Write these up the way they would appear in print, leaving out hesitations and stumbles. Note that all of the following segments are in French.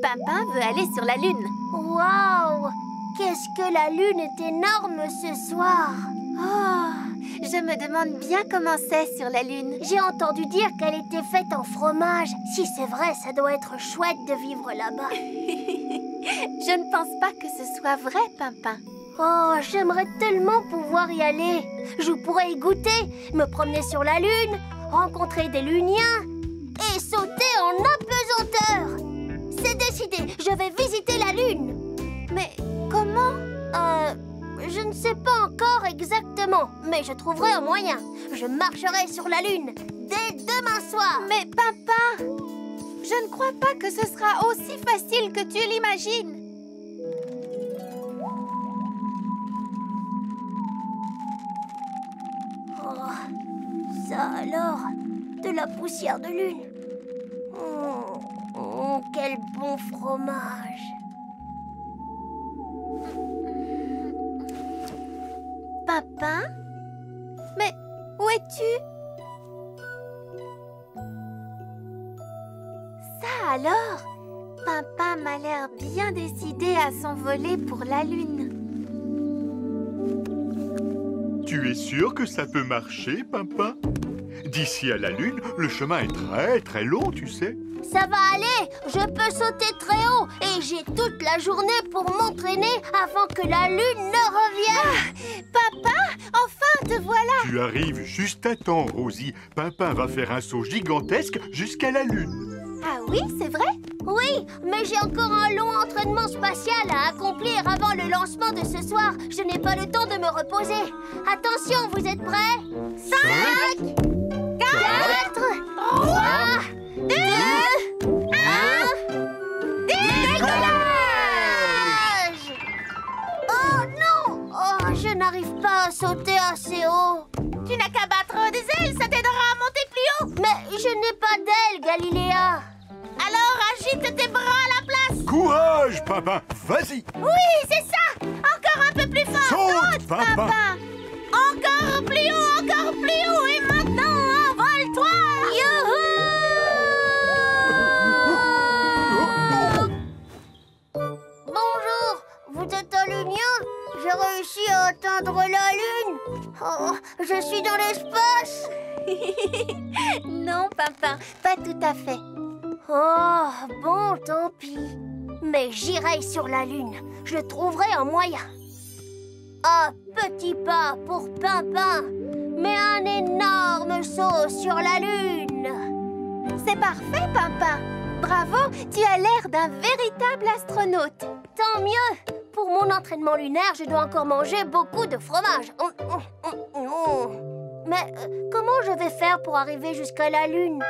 Pimpin veut aller sur la Lune. Waouh! Qu'est-ce que la Lune est énorme ce soir! Oh, je me demande bien comment c'est sur la Lune. J'ai entendu dire qu'elle était faite en fromage. Si c'est vrai, ça doit être chouette de vivre là-bas. Je ne pense pas que ce soit vrai, Pimpin. Oh, j'aimerais tellement pouvoir y aller. Je pourrais y goûter, me promener sur la Lune, rencontrer des Luniens et sauter en apesanteur. C'est décidé, je vais visiter la Lune. Mais comment? Je ne sais pas encore exactement, mais je trouverai un moyen. Je marcherai sur la Lune dès demain soir. Mais Pimpin, je ne crois pas que ce sera aussi facile que tu l'imagines. Oh, ça alors, de la poussière de lune. Quel bon fromage. Pimpin? Mais où es-tu? Ça alors? Pimpin m'a l'air bien décidé à s'envoler pour la Lune. Tu es sûr que ça peut marcher, Pimpin? D'ici à la Lune, le chemin est très très long, tu sais. Ça va aller, je peux sauter très haut et j'ai toute la journée pour m'entraîner avant que la Lune ne revienne. Papa, enfin te voilà! Tu arrives juste à temps, Rosie. Pimpin va faire un saut gigantesque jusqu'à la Lune. Ah oui, c'est vrai? Oui, mais j'ai encore un long entraînement spatial à accomplir avant le lancement de ce soir. Je n'ai pas le temps de me reposer. Attention, vous êtes prêts? 5, 4, 3, 2, 1, décollage! Oh non! Oh, je n'arrive pas à sauter assez haut. Tu n'as qu'à battre des ailes, ça t'aidera à monter plus haut. Mais je n'ai pas d'ailes, Galiléa. Alors agite tes bras à la place. Courage, Pimpin, vas-y. Oui, c'est ça. Encore un peu plus fort. Saute, Pimpin. Encore plus haut, et maintenant, envole-toi. Youhou! Bonjour, vous êtes un lunien? J'ai réussi à atteindre la Lune. Oh, je suis dans l'espace. Non, Pimpin, pas tout à fait. Oh, bon, tant pis. Mais j'irai sur la Lune. Je trouverai un moyen. Un petit pas pour Pimpin, mais un énorme saut sur la Lune. C'est parfait, Pimpin. Bravo, tu as l'air d'un véritable astronaute. Tant mieux. Pour mon entraînement lunaire, je dois encore manger beaucoup de fromage. Mais comment je vais faire pour arriver jusqu'à la Lune?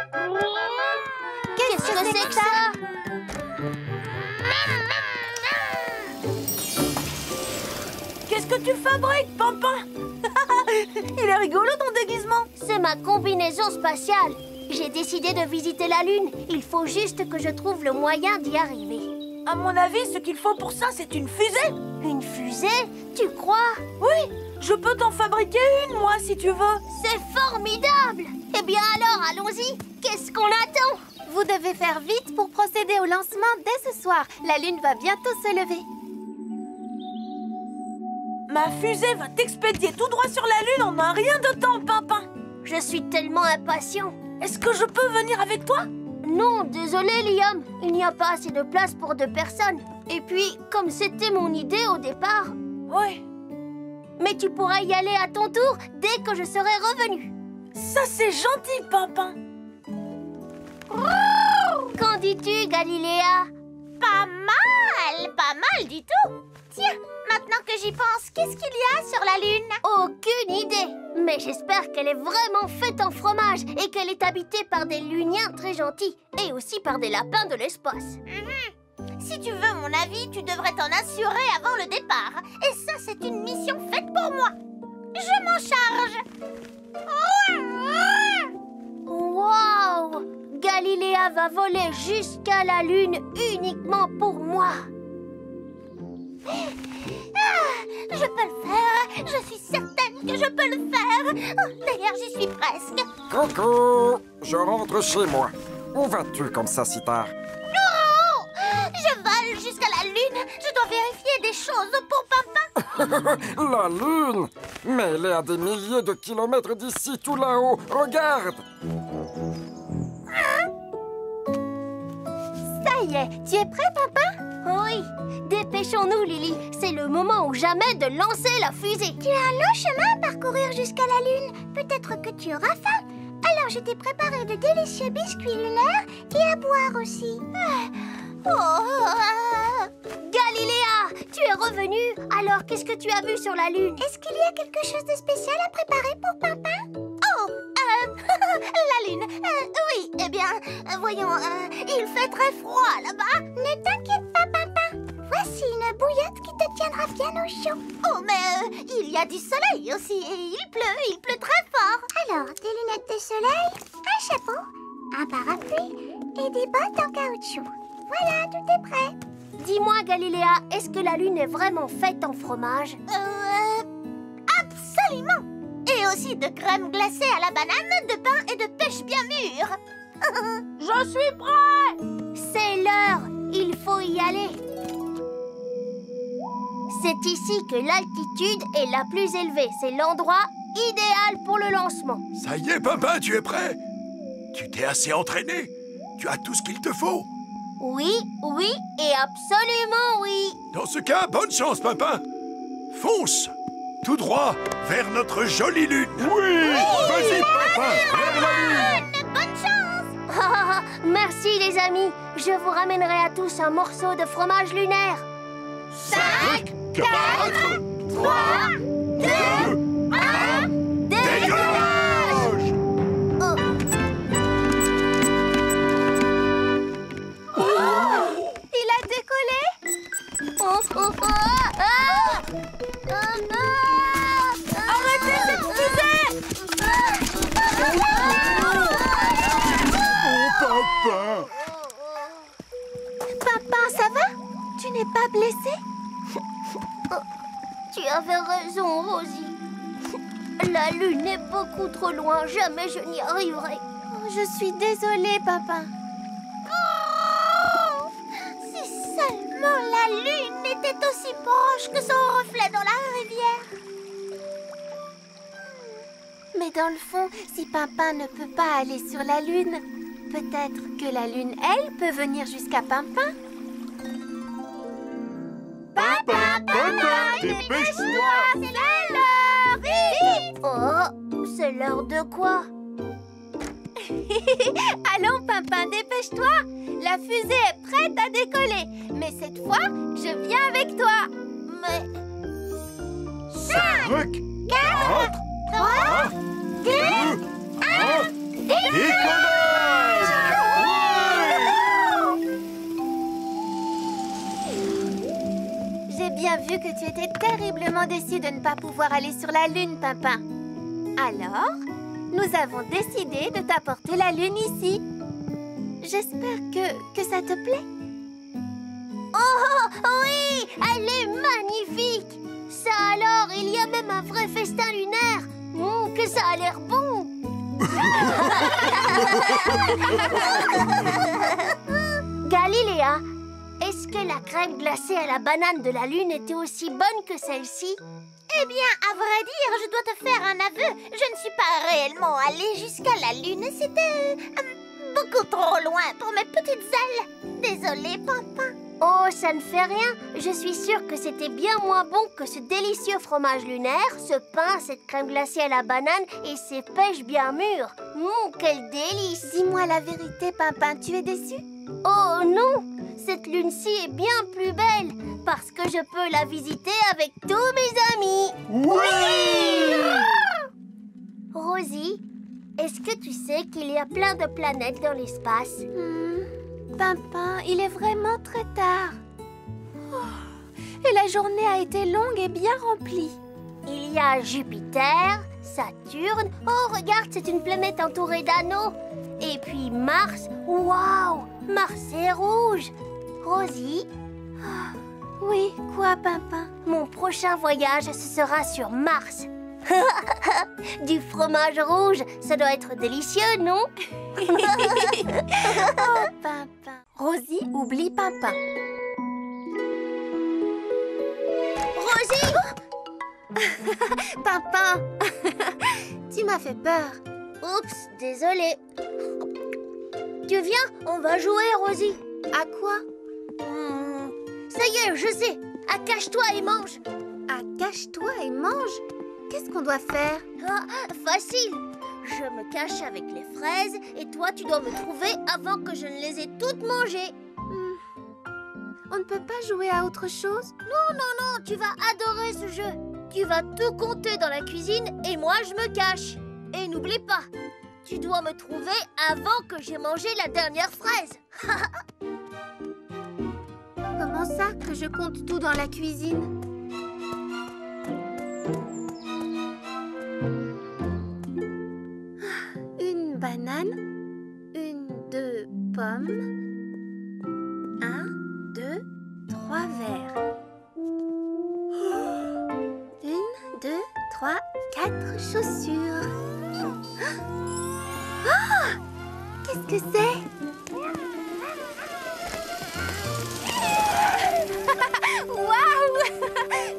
Qu'est-ce que c'est que ça? Qu'est-ce que tu fabriques, Pimpin? Il est rigolo ton déguisement. C'est ma combinaison spatiale. J'ai décidé de visiter la Lune. Il faut juste que je trouve le moyen d'y arriver. À mon avis, ce qu'il faut pour ça, c'est une fusée. Une fusée? Tu crois? Oui, je peux t'en fabriquer une, moi, si tu veux. C'est formidable! Eh bien alors, allons-y. Qu'est-ce qu'on attend? Vous devez faire vite pour procéder au lancement dès ce soir. La Lune va bientôt se lever. Ma fusée va t'expédier tout droit sur la Lune en un rien de temps, Pimpin. Je suis tellement impatient. Est-ce que je peux venir avec toi? Non, désolé, Liam. Il n'y a pas assez de place pour 2 personnes. Et puis, comme c'était mon idée au départ... Ouais. Mais tu pourras y aller à ton tour dès que je serai revenu. Ça, c'est gentil, Pimpin. Qu'en dis-tu, Galiléa? Pas mal du tout. Tiens, maintenant que j'y pense, qu'est-ce qu'il y a sur la Lune? Aucune idée. Mais j'espère qu'elle est vraiment faite en fromage et qu'elle est habitée par des luniens très gentils et aussi par des lapins de l'espace. Si tu veux mon avis, tu devrais t'en assurer avant le départ. Et ça, c'est une mission faite pour moi. Je m'en charge. Waouh! Galiléa va voler jusqu'à la Lune uniquement pour moi. Je peux le faire. Je suis certaine que je peux le faire. D'ailleurs, j'y suis presque. Coucou! Je rentre chez moi. Où vas-tu comme ça si tard? Non! Je chose pour Pimpin. La Lune! Mais elle est à des milliers de kilomètres d'ici, tout là-haut. Regarde! Ça y est, tu es prêt, Pimpin? Oui. Dépêchons-nous, Lily. C'est le moment ou jamais de lancer la fusée. Tu as un long chemin à parcourir jusqu'à la Lune. Peut-être que tu auras faim. Alors je t'ai préparé de délicieux biscuits lunaires et à boire aussi. Galiléa, tu es revenue. Alors, qu'est-ce que tu as vu sur la Lune? Est-ce qu'il y a quelque chose de spécial à préparer pour Pimpin? La Lune. Oui, eh bien, voyons, il fait très froid là-bas. Ne t'inquiète pas, Pimpin. Voici une bouillotte qui te tiendra bien au chaud. Oh, mais il y a du soleil aussi et il pleut très fort. Alors, des lunettes de soleil, un chapeau, un parapluie et des bottes en caoutchouc. Voilà, tout est prêt. Dis-moi, Galiléa, est-ce que la Lune est vraiment faite en fromage? Absolument. Et aussi de crème glacée à la banane, de pain et de pêche bien mûre. Je suis prêt. C'est l'heure, il faut y aller. C'est ici que l'altitude est la plus élevée. C'est l'endroit idéal pour le lancement. Ça y est, Pimpin, tu es prêt? Tu t'es assez entraîné? Tu as tout ce qu'il te faut? Oui, oui et absolument oui. Dans ce cas, bonne chance, Pimpin. Fonce tout droit vers notre jolie Lune. Oui, vas-y, Pimpin, vers la Lune. Bonne chance. Merci les amis. Je vous ramènerai à tous un morceau de fromage lunaire. 5, 4, 3, 2, 1, Décollage! Il a décollé. Arrêtez cette fusée. Oh, Pimpin. Pimpin, ça va? Tu n'es pas blessé? Tu avais raison, Rosie. La Lune est beaucoup trop loin. Jamais je n'y arriverai. Je suis désolée, Pimpin. Si seulement la Lune était aussi proche que son reflet dans la rivière. Mais dans le fond, si Pimpin ne peut pas aller sur la Lune, peut-être que la Lune, elle, peut venir jusqu'à Pimpin. Pimpin, dépêche-toi. C'est l'heure! Vite! Oh, c'est l'heure de quoi? Allons, Pimpin, dépêche-toi! La fusée est prête à décoller. Mais cette fois, je viens avec toi. Mais... 5, 4, 3, 2, 1, décollage! J'ai bien vu que tu étais terriblement déçu de ne pas pouvoir aller sur la Lune, Pimpin. Alors, nous avons décidé de t'apporter la Lune ici. J'espère que ça te plaît. Oh, oui, elle est magnifique. Ça alors, il y a même un vrai festin lunaire. Que ça a l'air bon. Galiléa, est-ce que la crème glacée à la banane de la Lune était aussi bonne que celle-ci? Eh bien, à vrai dire, je dois te faire un aveu. Je ne suis pas réellement allée jusqu'à la Lune. C'était beaucoup trop loin pour mes petites ailes. Désolée, Pimpin. Oh, ça ne fait rien. Je suis sûre que c'était bien moins bon que ce délicieux fromage lunaire, ce pain, cette crème glacée à la banane et ces pêches bien mûres. Quel délice! Dis-moi la vérité, Pimpin, tu es déçu? Oh non! Cette lune-ci est bien plus belle parce que je peux la visiter avec tous mes amis. Oui! Rosie, est-ce que tu sais qu'il y a plein de planètes dans l'espace? Pimpin, il est vraiment très tard. Et la journée a été longue et bien remplie. Il y a Jupiter, Saturne. Oh, regarde, c'est une planète entourée d'anneaux. Et puis Mars. Waouh! Mars est rouge. Rosie? Oui, quoi, Pimpin? Mon prochain voyage, ce sera sur Mars. Du fromage rouge, ça doit être délicieux, non? Oh, Pimpin. Rosie oublie Pimpin. Pimpin, tu m'as fait peur. Oups, désolée. Tu viens, on va jouer, Rosie. À quoi? Ça y est, je sais. À cache-toi et mange. À cache-toi et mange? Qu'est-ce qu'on doit faire? Ah, facile. Je me cache avec les fraises et toi, tu dois me trouver avant que je ne les ai toutes mangées. On ne peut pas jouer à autre chose? Non, tu vas adorer ce jeu. Tu vas tout compter dans la cuisine et moi, je me cache. Et n'oublie pas, tu dois me trouver avant que j'ai mangé la dernière fraise. Comment ça que je compte tout dans la cuisine? Une banane, 2 pommes, 1, 2, 3 verres. 1, 2, 3, 4 chaussures. Ah! Qu'est-ce que c'est? Waouh!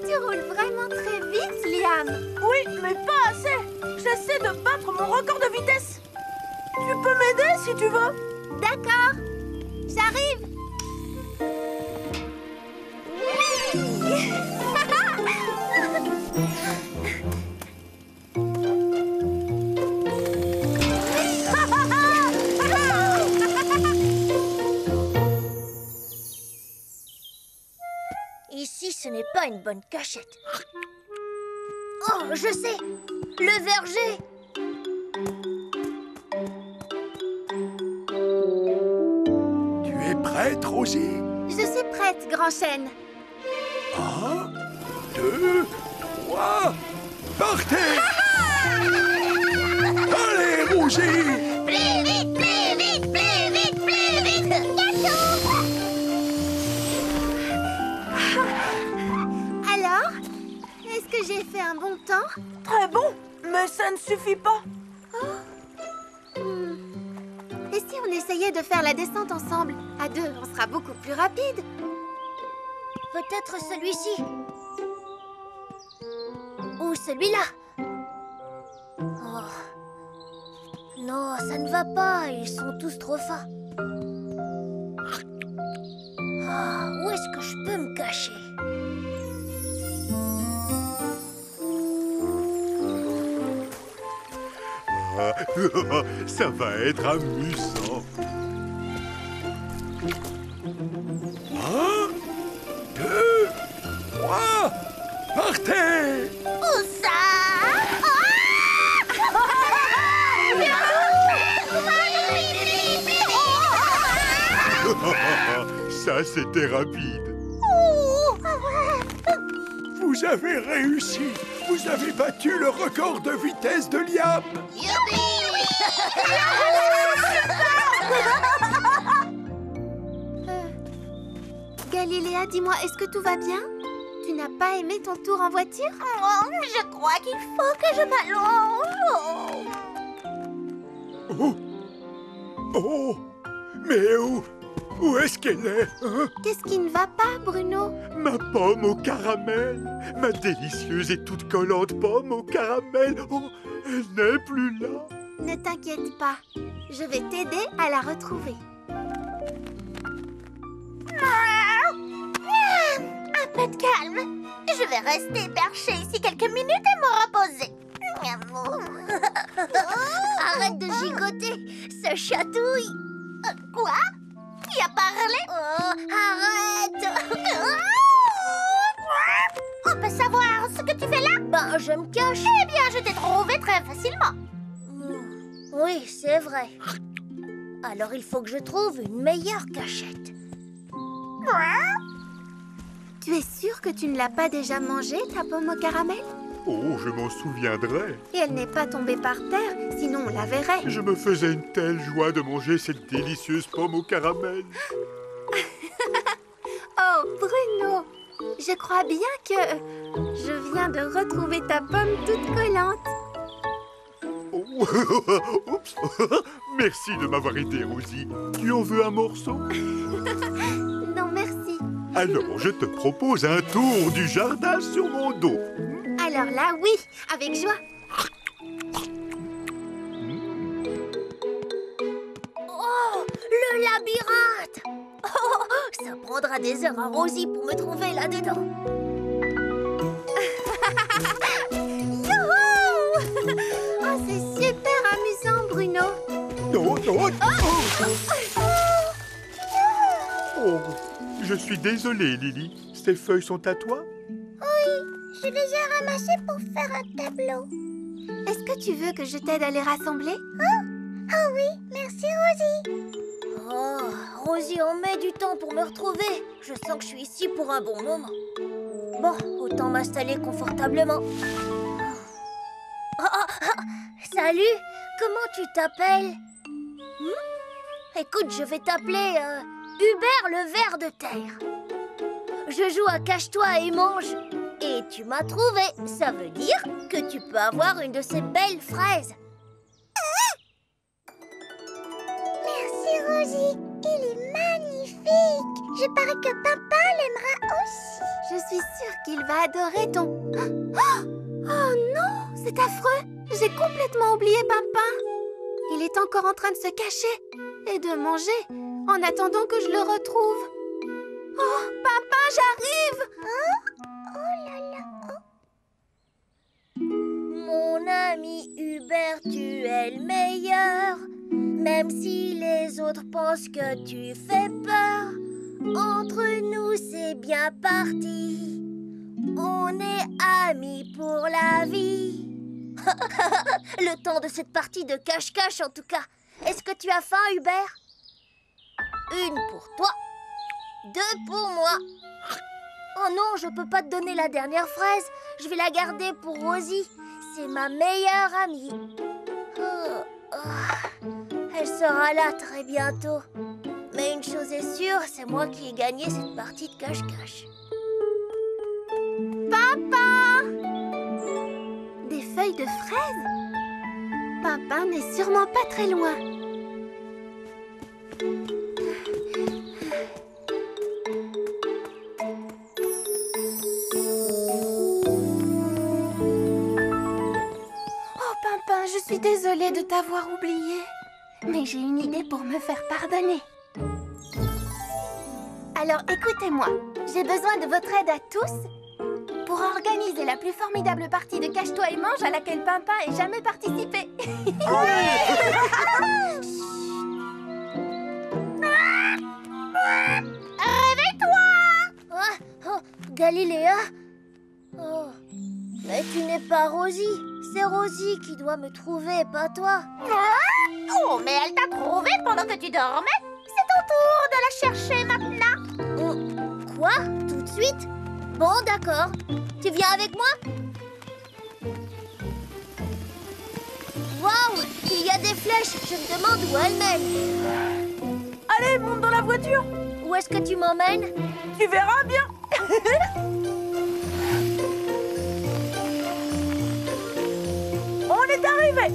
Tu roules vraiment très vite, Liam. Oui, mais pas assez. J'essaie de battre mon record de vitesse. Tu peux m'aider si tu veux. D'accord, j'arrive. Ici, ce n'est pas une bonne cachette. Oh, je sais. Le verger. Tu es prête, Rosie? Je suis prête, Grand Chêne. 1, 2, 3, partez! Allez, Rosie! Plus vite, plus vite, plus vite, plus vite. Alors, est-ce que j'ai fait un bon temps? Très bon, mais ça ne suffit pas. Et si on essayait de faire la descente ensemble? À deux, on sera beaucoup plus rapide. Peut-être celui-ci. Ou celui-là. Oh. Non, ça ne va pas. Ils sont tous trop fins. Ah, où est-ce que je peux me cacher? Ça va être amusant. 1, 2, 3, partez! Où ça? Ça, c'était rapide. Vous avez réussi! Vous avez battu le record de vitesse de Liam! Galiléa, dis-moi, est-ce que tout va bien? Tu n'as pas aimé ton tour en voiture? Je crois qu'il faut que je m'allonge. Oh! Oh! Mais où est-ce qu'elle est, hein? Qu'est-ce qui ne va pas, Bruno? Ma pomme au caramel. Ma délicieuse et toute collante pomme au caramel. Oh, elle n'est plus là. Ne t'inquiète pas, je vais t'aider à la retrouver. Un peu de calme. Je vais rester perchée ici quelques minutes et me reposer. Arrête de gigoter, ça chatouille. Quoi? Qui a parlé? Oh, arrête. On peut savoir ce que tu fais là? Ben, je me cache. Eh bien, je t'ai trouvé très facilement. Oui, c'est vrai. Alors, il faut que je trouve une meilleure cachette. Tu es sûr que tu ne l'as pas déjà mangée, ta pomme au caramel? Oh, je m'en souviendrai. Et elle n'est pas tombée par terre, sinon on la verrait. Je me faisais une telle joie de manger cette délicieuse pomme au caramel. Oh, Bruno, je crois bien que je viens de retrouver ta pomme toute collante. Oh, oups. Merci de m'avoir aidé, Rosie. Tu en veux un morceau? Non, merci. Alors, je te propose un tour du jardin sur mon dos. Alors, Alors là, oui, avec joie. Oh, le labyrinthe! Oh, ça prendra des heures à Rosie pour me trouver là-dedans. Youhou! Oh, c'est super amusant, Bruno. Oh, je suis désolé, Lily. Ces feuilles sont à toi? Je les ai ramassées pour faire un tableau. Est-ce que tu veux que je t'aide à les rassembler? Oh oui, merci Rosie. Oh, Rosie en met du temps pour me retrouver. Je sens que je suis ici pour un bon moment. Bon, autant m'installer confortablement. Salut, comment tu t'appelles? Écoute, je vais t'appeler Hubert le ver de terre. Je joue à cache-toi et mange. Et tu m'as trouvé. Ça veut dire que tu peux avoir une de ces belles fraises. Merci Rosie, il est magnifique. Je parie que papa l'aimera aussi. Je suis sûre qu'il va adorer ton... Oh non, c'est affreux. J'ai complètement oublié Pimpin. Il est encore en train de se cacher et de manger en attendant que je le retrouve. Oh, Pimpin, j'arrive! Oh là là, Mon ami Hubert, tu es le meilleur. Même si les autres pensent que tu fais peur, entre nous c'est bien parti. On est amis pour la vie. Le temps de cette partie de cache-cache en tout cas. Est-ce que tu as faim, Hubert? Une pour toi, 2 pour moi. Oh non, je peux pas te donner la dernière fraise. Je vais la garder pour Rosie. C'est ma meilleure amie. Elle sera là très bientôt. Mais une chose est sûre, c'est moi qui ai gagné cette partie de cache-cache. Papa! Des feuilles de fraises? Pimpin n'est sûrement pas très loin. Oh, Pimpin, je suis désolée de t'avoir oublié. Mais j'ai une idée pour me faire pardonner. Alors écoutez-moi, j'ai besoin de votre aide à tous pour organiser la plus formidable partie de Cache-toi et mange à laquelle Pimpin ait jamais participé. Réveille-toi! Galiléa? Oh, mais tu n'es pas Rosie. C'est Rosie qui doit me trouver, pas toi. Oh, mais elle t'a trouvé pendant que tu dormais. C'est ton tour de la chercher maintenant. Quoi? Tout de suite? Bon, d'accord. Tu viens avec moi? Waouh! Il y a des flèches. Je me demande où elles mènent. Allez, monte dans la voiture. Où est-ce que tu m'emmènes? Tu verras bien. On est arrivé.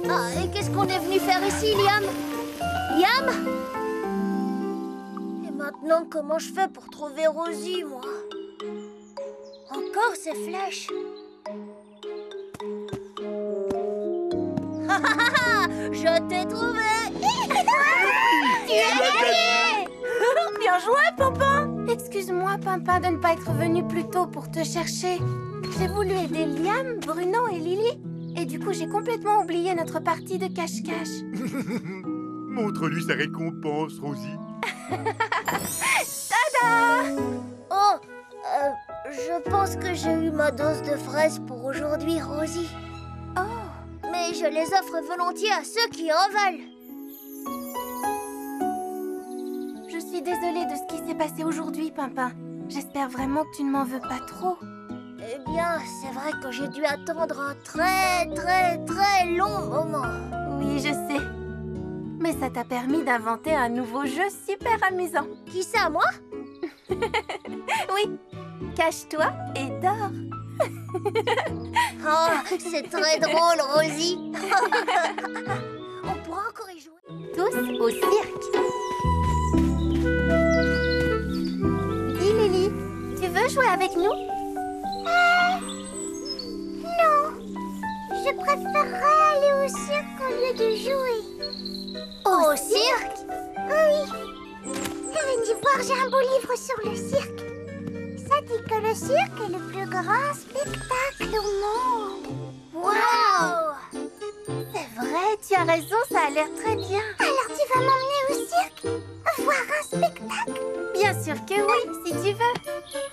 Ah, et qu'est-ce qu'on est venu faire ici, Liam? Liam? Et maintenant, comment je fais pour trouver Rosie, moi? Encore ces flèches. Je t'ai trouvé. Tu es gagné. Bien joué, Pimpin. Excuse-moi, Pimpin, de ne pas être venu plus tôt pour te chercher. J'ai voulu aider Liam, Bruno et Lily. Et du coup, j'ai complètement oublié notre partie de cache-cache. Montre-lui sa récompense, Rosie. Tada! Oh, je pense que j'ai eu ma dose de fraises pour aujourd'hui, Rosie. Oh! Mais je les offre volontiers à ceux qui en veulent. Je suis désolée de ce qui s'est passé aujourd'hui, Pimpin. J'espère vraiment que tu ne m'en veux pas trop. Eh bien, c'est vrai que j'ai dû attendre un très long moment. Oui, je sais. Mais ça t'a permis d'inventer un nouveau jeu super amusant. Qui ça, moi? Oui. Cache-toi et dors. Oh, c'est très drôle, Rosie. On pourra encore y jouer. Tous au cirque. Dis, Lily, tu veux jouer avec nous? Je préférerais aller au cirque au lieu de jouer. Au cirque? Oui. Venez voir, j'ai un beau livre sur le cirque. Ça dit que le cirque est le plus grand spectacle au monde. Waouh! C'est vrai, tu as raison, ça a l'air très bien. Alors tu vas m'emmener au cirque? Voir un spectacle? Bien sûr que oui, si tu veux.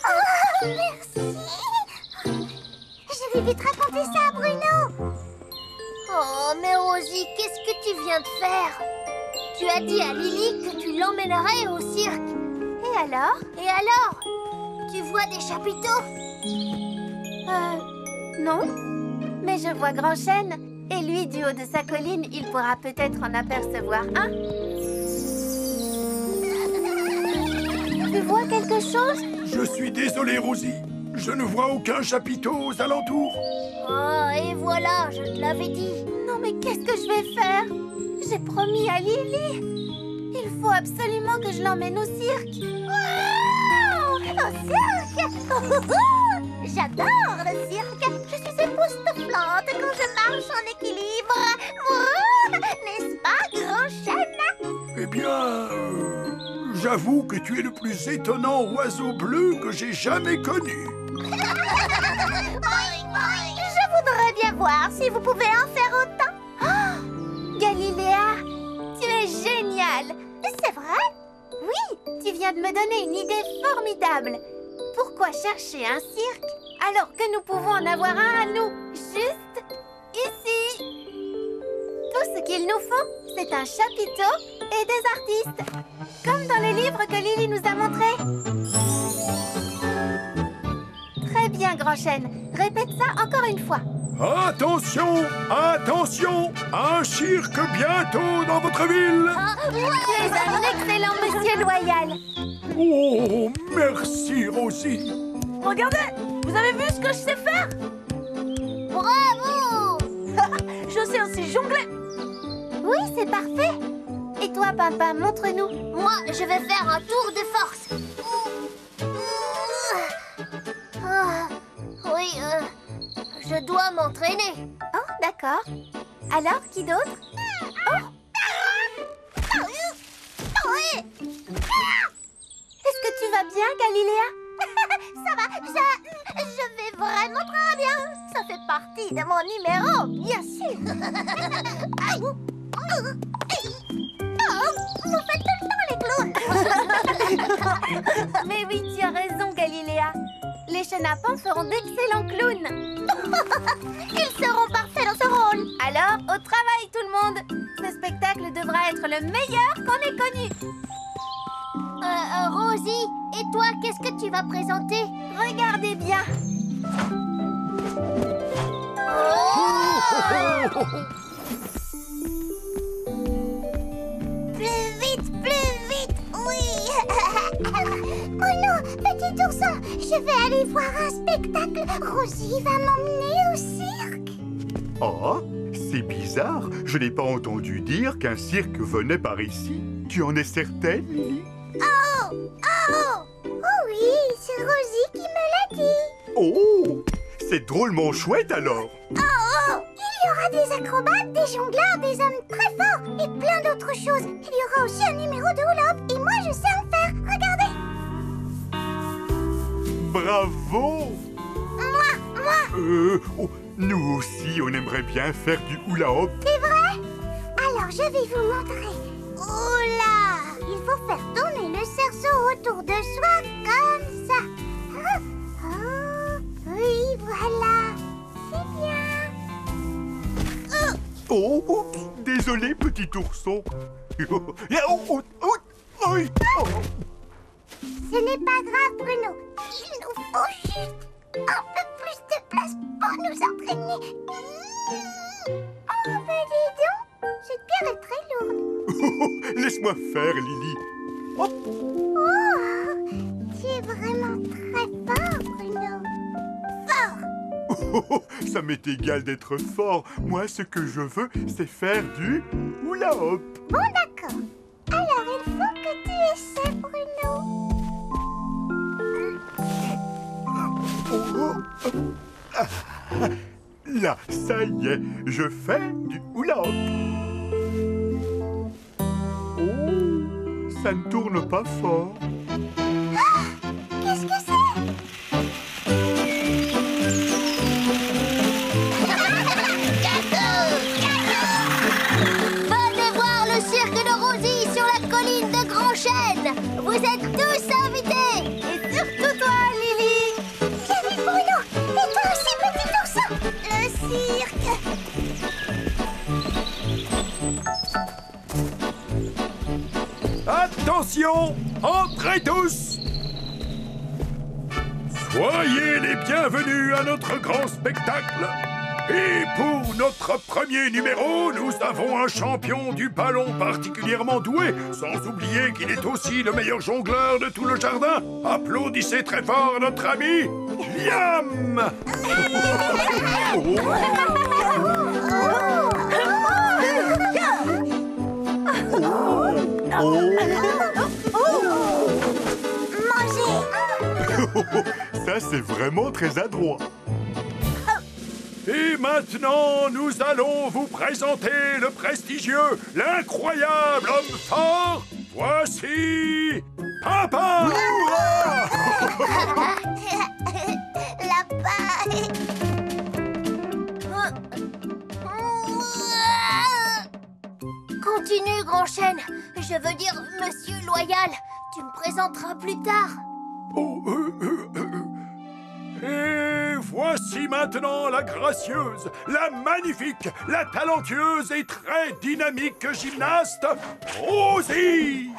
Oh, merci! Je vais vite raconter ça à Bruno. Oh, mais Rosie, qu'est-ce que tu viens de faire? Tu as dit à Lily que tu l'emmènerais au cirque. Et alors? Et alors? Tu vois des chapiteaux? Non. Mais je vois Grand Chêne. Et lui, du haut de sa colline, il pourra peut-être en apercevoir un. Tu vois quelque chose? Je suis désolé, Rosie. Je ne vois aucun chapiteau aux alentours. Oh, et voilà, je te l'avais dit. Non, mais qu'est-ce que je vais faire? J'ai promis à Lily. Il faut absolument que je l'emmène au cirque. Wow! Au cirque! J'adore le cirque. Je suis époustouflante quand je marche en équilibre. N'est-ce pas, Grand Chêne? Eh bien, j'avoue que tu es le plus étonnant oiseau bleu que j'ai jamais connu. Je voudrais bien voir si vous pouvez en faire autant. Oh, Galiléa, tu es géniale. C'est vrai? Oui, tu viens de me donner une idée formidable. Pourquoi chercher un cirque alors que nous pouvons en avoir un à nous, juste ici? Tout ce qu'il nous faut, c'est un chapiteau et des artistes, comme dans le livre que Lily nous a montré. Très bien, Grand Chêne. Répète ça encore une fois. Attention, attention, un cirque bientôt dans votre ville. Tu es un excellent monsieur loyal. Oh, merci, Rosie. Regardez, vous avez vu ce que je sais faire? Bravo! Je sais aussi jongler. Oui, c'est parfait. Et toi, Papa, montre-nous. Moi, je vais faire un tour de force. Oui, je dois m'entraîner. Oh, d'accord. Alors, qui d'autre? Est-ce que tu vas bien, Galiléa? Ça va, je vais vraiment très bien. Ça fait partie de mon numéro, bien sûr. Vous faites tout le temps les clowns. Mais oui, tu as raison, Galiléa. Les chenapans feront d'excellents clowns. Ils seront parfaits dans ce rôle. Alors, au travail, tout le monde. Ce spectacle devra être le meilleur qu'on ait connu. Rosie, et toi, qu'est-ce que tu vas présenter? Regardez bien. Plus vite, oui. Bruno, petit ourson, je vais aller voir un spectacle. Rosie va m'emmener au cirque. Oh, c'est bizarre. Je n'ai pas entendu dire qu'un cirque venait par ici. Tu en es certaine, Lily? Oh oui, c'est Rosie qui me l'a dit. Oh, c'est drôlement chouette alors. Il y aura des acrobates, des jongleurs, des hommes très forts et plein d'autres choses. Il y aura aussi un numéro de hula-hoop et moi je sais en faire. Regardez. Bravo. Moi. Oh, nous aussi, on aimerait bien faire du hula-hoop. C'est vrai? Alors je vais vous montrer. Oula! Il faut faire tourner le cerceau autour de soi comme ça. Oui, voilà. C'est bien. Oh, oups, désolé, petit ourson. Ce n'est pas grave, Bruno. Il nous faut juste un peu plus de place pour nous entraîner. Oh, mais dis donc, cette pierre est très lourde. Laisse-moi faire, Lily. Oh, tu es vraiment très fort, Bruno. Fort. Ça m'est égal d'être fort. Moi, ce que je veux, c'est faire du hula-hoop. Bon, d'accord. Alors, il faut que tu essaies, Bruno. Là, ça y est, je fais du hula-hop. Oh, ça ne tourne pas fort. Qu'est-ce que c'est? Venez voir le cirque de Rosie sur la colline de Grand Chêne. Vous êtes tous invités. Et surtout toi, Lily. Salut Bruno. Et toi aussi, petit ourson. Le cirque. Attention, entrez tous. Soyez les bienvenus à notre grand spectacle. Et pour notre premier numéro, nous avons un champion du ballon particulièrement doué, sans oublier qu'il est aussi le meilleur jongleur de tout le jardin. Applaudissez très fort notre ami Liam. Ça, c'est vraiment très adroit. Et maintenant, nous allons vous présenter le prestigieux, l'incroyable homme fort. Voici Papa. La paille. Continue, Grand Chêne. Je veux dire, Monsieur Loyal. Tu me présenteras plus tard. Et voici maintenant la gracieuse, la magnifique, la talentueuse et très dynamique gymnaste, Rosie.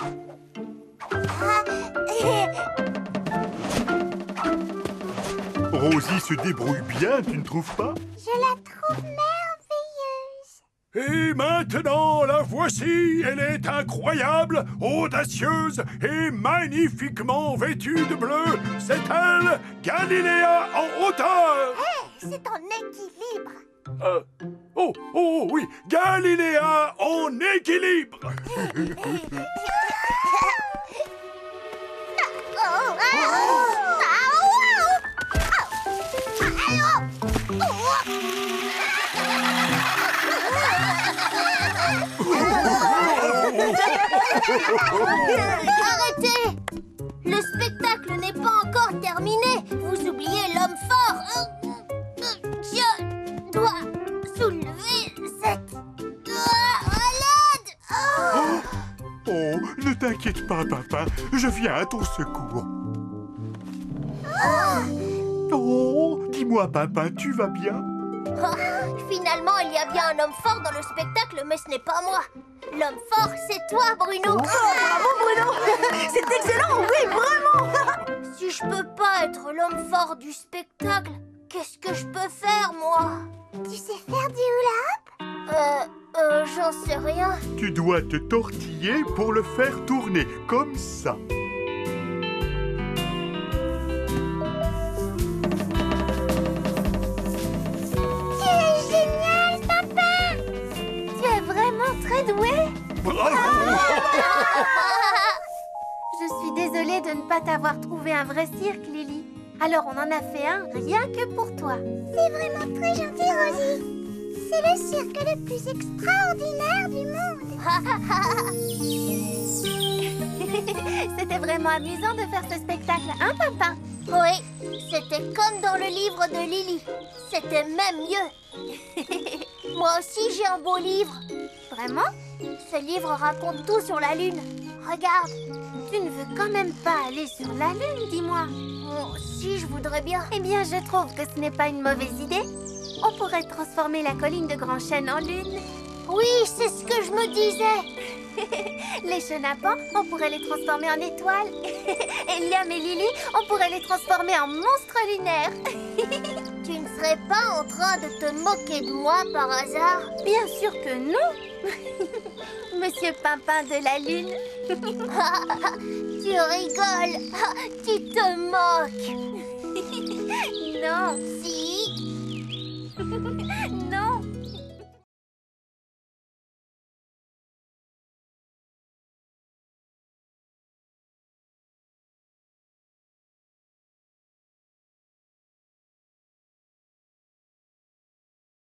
Rosie se débrouille bien, tu ne trouves pas? Je la trouve merveilleuse. Et maintenant, la voici. Elle est incroyable, audacieuse et magnifiquement vêtue de bleu. C'est elle, Galiléa en hauteur. C'est en équilibre. Oh oui, Galiléa en équilibre. Arrêtez! Le spectacle n'est pas encore terminé. Vous oubliez l'homme fort. Je dois soulever cette... À l'aide! Oh, ne t'inquiète pas, papa. Je viens à ton secours. Oh, dis-moi, papa, tu vas bien? Finalement, il y a bien un homme fort dans le spectacle, mais ce n'est pas moi. L'homme fort, c'est toi, Bruno. Bravo, Bruno. C'est excellent, oui, vraiment. Si je peux pas être l'homme fort du spectacle, qu'est-ce que je peux faire, moi? Tu sais faire du hula-hop? J'en sais rien. Tu dois te tortiller pour le faire tourner, comme ça. Tu es génial, papa! Tu es vraiment très doué. Bravo. Je suis désolée de ne pas t'avoir trouvé un vrai cirque, Lily. Alors on en a fait un rien que pour toi. C'est vraiment très gentil, Rosie. C'est le cirque le plus extraordinaire du monde. C'était vraiment amusant de faire ce spectacle, hein, papa? Oui, c'était comme dans le livre de Lily. C'était même mieux. Moi aussi, j'ai un beau livre. Vraiment? Ce livre raconte tout sur la Lune. Regarde. Tu ne veux quand même pas aller sur la Lune, dis-moi. Oh, si, je voudrais bien. Eh bien, je trouve que ce n'est pas une mauvaise idée. On pourrait transformer la colline de Grand Chêne en lune. Oui, c'est ce que je me disais. Les chenapans, on pourrait les transformer en étoiles. Et Liam et Lily, on pourrait les transformer en monstres lunaires. Tu ne serais pas en train de te moquer de moi par hasard? Bien sûr que non. Monsieur Pimpin de la Lune. Tu rigoles. Tu te moques. Non. Si.